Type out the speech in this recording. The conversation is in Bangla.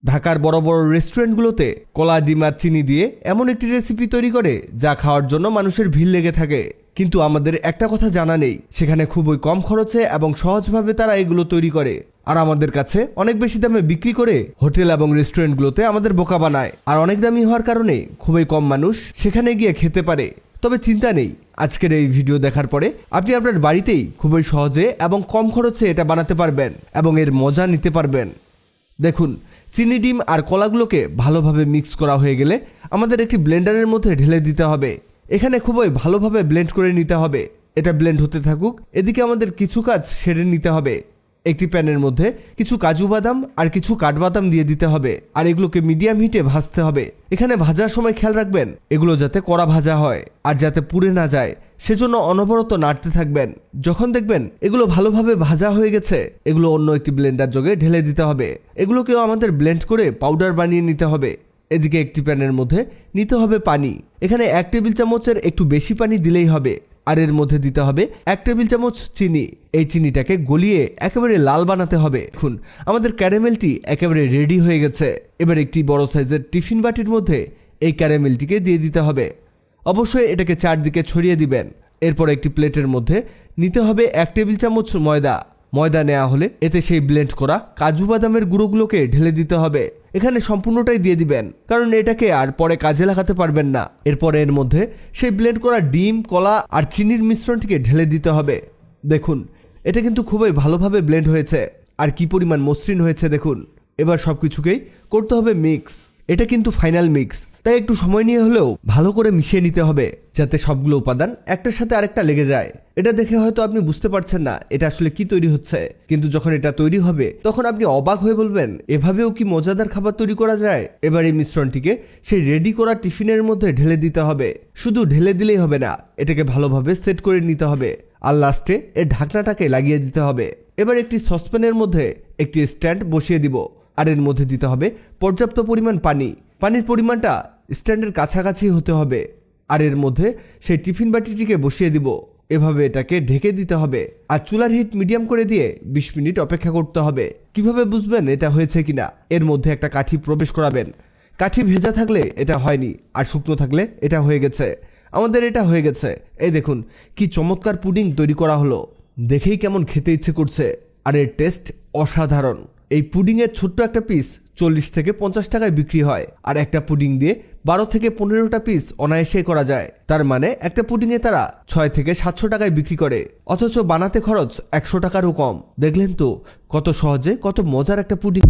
ঢাকার বড় বড় রেস্টুরেন্টগুলোতে কলা, ডিম আর চিনি দিয়ে এমন একটি রেসিপি তৈরি করে যা খাওয়ার জন্য মানুষের ভিড় লেগে থাকে। কিন্তু আমাদের একটা কথা জানা নেই, সেখানে খুবই কম খরচে এবং সহজভাবে তারা এগুলো তৈরি করে, আর আমাদের কাছে অনেক বেশি দামে বিক্রি করে হোটেল এবং রেস্টুরেন্টগুলোতে আমাদের বোকা বানায়। আর অনেক দামি হওয়ার কারণে খুবই কম মানুষ সেখানে গিয়ে খেতে পারে। তবে চিন্তা নেই, আজকের এই ভিডিও দেখার পরে আপনি আপনার বাড়িতেই খুবই সহজে এবং কম খরচে এটা বানাতে পারবেন এবং এর মজা নিতে পারবেন। দেখুন, চিনি, ডিম আর কলাগুলোকে ভালোভাবে মিক্স করা হয়ে গেলে আমাদের একটি ব্লেন্ডারের মধ্যে ঢেলে দিতে হবে। এখানে খুবই ভালোভাবে ব্লেন্ড করে নিতে হবে। এটা ব্লেন্ড হতে থাকুক, এদিকে আমাদের কিছু কাজ সেরে নিতে হবে। একটি প্যানের মধ্যে কিছু কাজু বাদাম আর কিছু কাঠবাদাম দিয়ে দিতে হবে, আর এগুলোকে মিডিয়াম হিটে ভাজতে হবে। এখানে ভাজার সময় খেয়াল রাখবেন এগুলো যাতে কড়া ভাজা হয় আর যাতে পুড়ে না যায়, সেজন্য অনবরত নাড়তে থাকবেন। যখন দেখবেন এগুলো ভালোভাবে ভাজা হয়ে গেছে, এগুলো অন্য একটি ব্লেন্ডার জগে ঢেলে দিতে হবে। এগুলোকেও আমাদের ব্লেন্ড করে পাউডার বানিয়ে নিতে হবে। এদিকে একটি প্যানের মধ্যে নিতে হবে পানি। এখানে 1 টেবিল চামচের একটু বেশি পানি দিলেই হবে। আর এর মধ্যে দিতে হবে 1 টেবিল চামচ চিনি। এই চিনিটাকে গলিয়ে একেবারে লাল বানাতে হবে। দেখুন, আমাদের ক্যারামেলটি একেবারে রেডি হয়ে গেছে। এবার একটি বড় সাইজের টিফিন বাটির মধ্যে এই ক্যারামেলটিকে দিয়ে দিতে হবে। অবশ্যই এটাকে চারদিকে ছড়িয়ে দিবেন। এরপর একটি প্লেটের মধ্যে নিতে হবে 1 টেবিল চামচ ময়দা নেওয়া হলে এতে সেই ব্লেন্ড করা কাজু বাদামের গুঁড়োগুলোকে ঢেলে দিতে হবে। এখানে সম্পূর্ণটাই দিয়ে দিবেন, কারণ এটাকে আর পরে কাজে লাগাতে পারবেন না। এরপরে এর মধ্যে সেই ব্লেন্ড করা ডিম, কলা আর চিনির মিশ্রণটিকে ঢেলে দিতে হবে। দেখুন, এটা কিন্তু খুবই ভালোভাবে ব্লেন্ড হয়েছে আর কি পরিমাণ মসৃণ হয়েছে দেখুন। এবার সবকিছুকেই করতে হবে মিক্স। এটা কিন্তু ফাইনাল মিক্স, তাই একটু সময় নিয়ে হলেও ভালো করে মিশিয়ে নিতে হবে যাতে সবগুলো উপাদান একটার সাথে আরেকটা লেগে যায়। এটা দেখে হয়তো আপনি বুঝতে পারছেন না এটা আসলে কি তৈরি হচ্ছে, কিন্তু যখন এটা তৈরি হবে তখন আপনি অবাক হয়ে বলবেন এভাবেও কি মজাদার খাবার তৈরি করা যায়। এবার এই মিশ্রণটিকে সেই রেডি করা টিফিনের মধ্যে ঢেলে দিতে হবে। শুধু ঢেলে দিলেই হবে না, এটাকে ভালোভাবে সেট করে নিতে হবে আর লাস্টে এর ঢাকনাটাকে লাগিয়ে দিতে হবে। এবার একটি সসপ্যানের মধ্যে একটি স্ট্যান্ড বসিয়ে দিব, আর এর মধ্যে দিতে হবে পর্যাপ্ত পরিমাণ পানি। পানির পরিমাণটা স্ট্যান্ডের কাছাকাছি হতে হবে। আর এর মধ্যে সেই টিফিন বাটিটিকে বসিয়ে দিব। এভাবে এটাকে ঢেকে দিতে হবে আর চুলার হিট মিডিয়াম করে দিয়ে 20 মিনিট অপেক্ষা করতে হবে। কিভাবে বুঝবেন এটা হয়েছে কিনা? এর মধ্যে একটা কাঠি প্রবেশ করাবেন। কাঠি ভেজা থাকলে এটা হয়নি, আর শুকনো থাকলে এটা হয়ে গেছে। আমাদের এটা হয়ে গেছে। এই দেখুন কি চমৎকার পুডিং তৈরি করা হলো। দেখেই কেমন খেতে ইচ্ছে করছে, আর এর টেস্ট অসাধারণ। এই পুডিংয়ের ছোট্ট একটা পিস 40 থেকে 50 টাকায় বিক্রি হয়, আর একটা পুডিং দিয়ে 12 থেকে 15টা পিস অনায়াসে করা যায়। তার মানে একটা পুডিংয়ে তারা 6 থেকে 700 টাকায় বিক্রি করে, অথচ বানাতে খরচ 100 টাকারও কম। দেখলেন তো কত সহজে কত মজার একটা পুডিং।